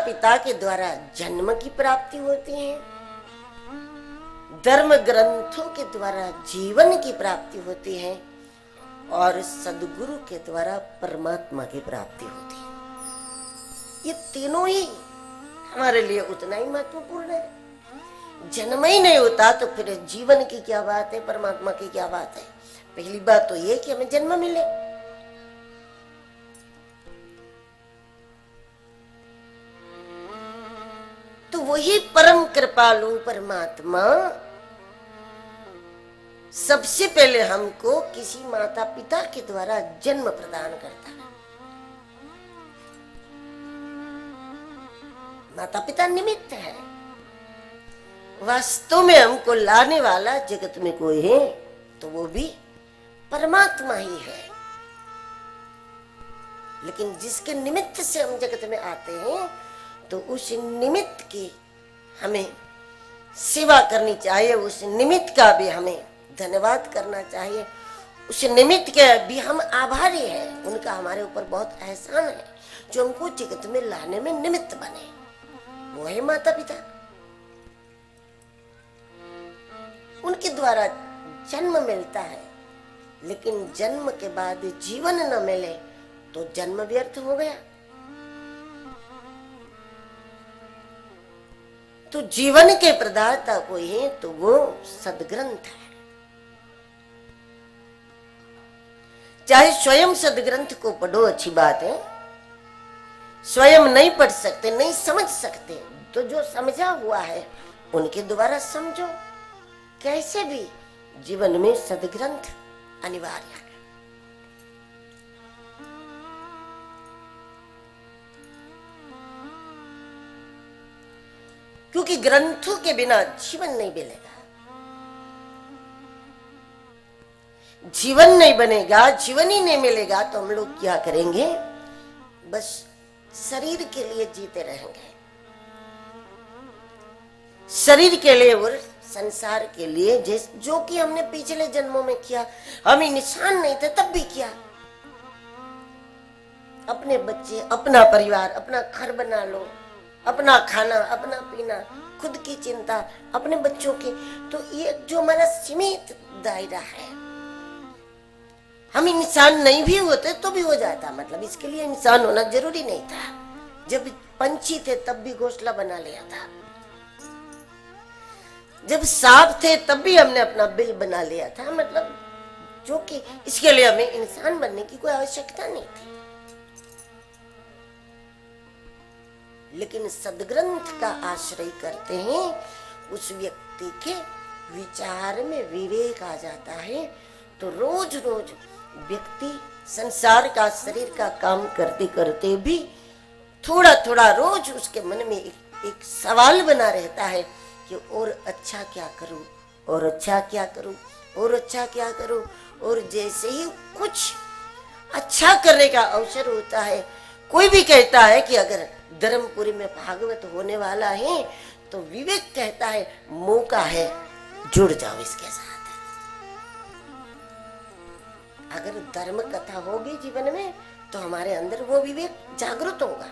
पिता के द्वारा जन्म की प्राप्ति होती है, धर्म ग्रंथों के द्वारा जीवन की प्राप्ति होती है और सदगुरु के द्वारा परमात्मा की प्राप्ति होती है। ये तीनों ही हमारे लिए उतना ही महत्वपूर्ण है। जन्म ही नहीं होता तो फिर जीवन की क्या बात है, परमात्मा की क्या बात है। पहली बात तो ये कि हमें जन्म मिले। तो वही परम कृपालु परमात्मा सबसे पहले हमको किसी माता पिता के द्वारा जन्म प्रदान करता है। माता पिता निमित्त है, वास्तव में हमको लाने वाला जगत में कोई है तो वो भी परमात्मा ही है। लेकिन जिसके निमित्त से हम जगत में आते हैं तो उस निमित्त की हमें सेवा करनी चाहिए, उस निमित्त का भी हमें धन्यवाद करना चाहिए, उस निमित्त के भी हम आभारी हैं। उनका हमारे ऊपर बहुत एहसान है जो हमको जगत में लाने में निमित्त बने, वो है माता पिता। उनके द्वारा जन्म मिलता है, लेकिन जन्म के बाद जीवन न मिले तो जन्म व्यर्थ हो गया। तो जीवन के प्रदाता कोई है तो वो सदग्रंथ है। चाहे स्वयं सदग्रंथ को पढ़ो, अच्छी बात है। स्वयं नहीं पढ़ सकते, नहीं समझ सकते, तो जो समझा हुआ है उनके द्वारा समझो। कैसे भी जीवन में सदग्रंथ अनिवार्य है। क्योंकि ग्रंथों के बिना जीवन नहीं मिलेगा, जीवन नहीं बनेगा, जीवन ही नहीं मिलेगा तो हम लोग क्या करेंगे? बस शरीर के लिए जीते रहेंगे, शरीर के लिए और संसार के लिए, जो कि हमने पिछले जन्मों में किया। हम इंसान नहीं थे तब भी किया। अपने बच्चे, अपना परिवार, अपना घर बना लो, अपना खाना, अपना पीना, खुद की चिंता, अपने बच्चों की। तो ये जो हमारा सीमित दायरा है, हम इंसान नहीं भी होते तो भी हो जाता। मतलब इसके लिए इंसान होना जरूरी नहीं था। जब पंछी थे तब भी घोंसला बना लिया था, जब सांप थे तब भी हमने अपना बिल बना लिया था। मतलब जो कि इसके लिए हमें इंसान बनने की कोई आवश्यकता नहीं थी। लेकिन सदग्रंथ का आश्रय करते हैं, उस व्यक्ति के विचार में विवेक आ जाता है। तो रोज रोज व्यक्ति संसार का, शरीर का काम करते करते भी थोड़ा थोड़ा रोज उसके मन में एक सवाल बना रहता है कि और अच्छा क्या करूं, और अच्छा क्या करूं, और अच्छा क्या करूं। और जैसे ही कुछ अच्छा करने का अवसर होता है, कोई भी कहता है कि अगर धर्मपुरी में भागवत होने वाला है तो विवेक कहता है मौका है, जुड़ जाओ इसके साथ। अगर धर्म कथा होगी जीवन में तो हमारे अंदर वो विवेक जागृत होगा,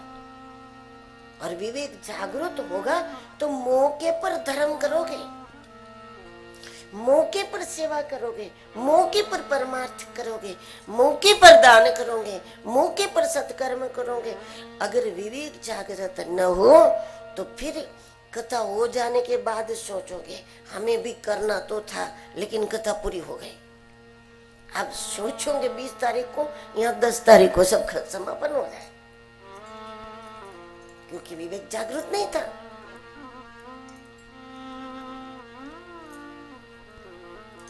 और विवेक जागृत होगा तो मौके पर धर्म करोगे, मौके पर सेवा करोगे, मौके पर परमार्थ करोगे, मौके पर दान करोगे, मौके पर सत्कर्म करोगे। अगर विवेक जागृत न हो तो फिर कथा हो जाने के बाद सोचोगे हमें भी करना तो था, लेकिन कथा पूरी हो गई। आप सोचोगे 20 तारीख को, यहाँ 10 तारीख को सब समापन हो जाए, क्योंकि विवेक जागृत नहीं था।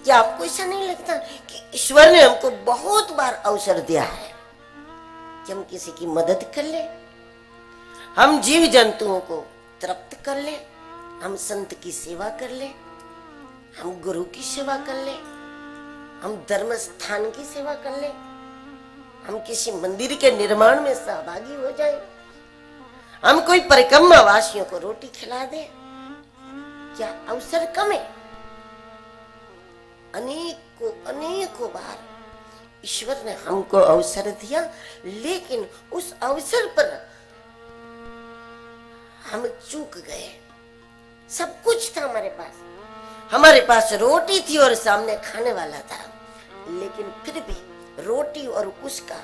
क्या आपको ऐसा नहीं लगता कि ईश्वर ने हमको बहुत बार अवसर दिया है कि हम किसी की मदद कर ले, हम जीव जंतुओं को तृप्त कर ले, हम संत की सेवा कर ले, हम गुरु की सेवा कर ले, हम धर्म स्थान की सेवा कर ले, हम किसी मंदिर के निर्माण में सहभागी हो जाए, हम कोई परिक्रमा वासियों को रोटी खिला दे। क्या अवसर कम है? अनेकों बार ईश्वर ने हमको अवसर दिया, लेकिन उस अवसर पर हम चूक गए। सब कुछ था हमारे पास रोटी थी और सामने खाने वाला था, लेकिन फिर भी रोटी और उसका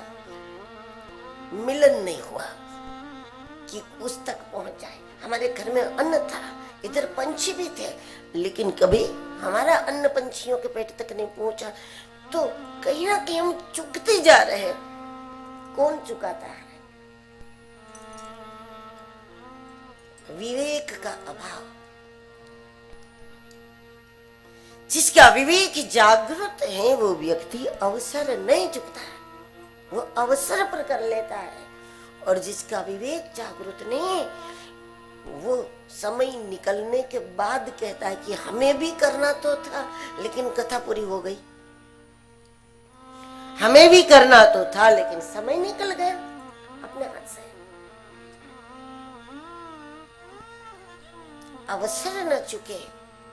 मिलन नहीं हुआ कि उस तक पहुंच जाए। हमारे घर में अन्न था, इधर पंछी भी थे, लेकिन कभी हमारा अन्न पंछियों के पेट तक नहीं पहुंचा। तो कहीं ना कहीं हम चुकते जा रहे हैं। कौन चुकाता है? विवेक का अभाव। जिसका विवेक जागृत है वो व्यक्ति अवसर नहीं चुकता है, वो अवसर पर कर लेता है। और जिसका विवेक जागृत नहीं, वो समय निकलने के बाद कहता है कि हमें भी करना तो था, लेकिन कथा पूरी हो गई। हमें भी करना तो था, लेकिन समय निकल गया अपने हाथ से। अवसर न चुके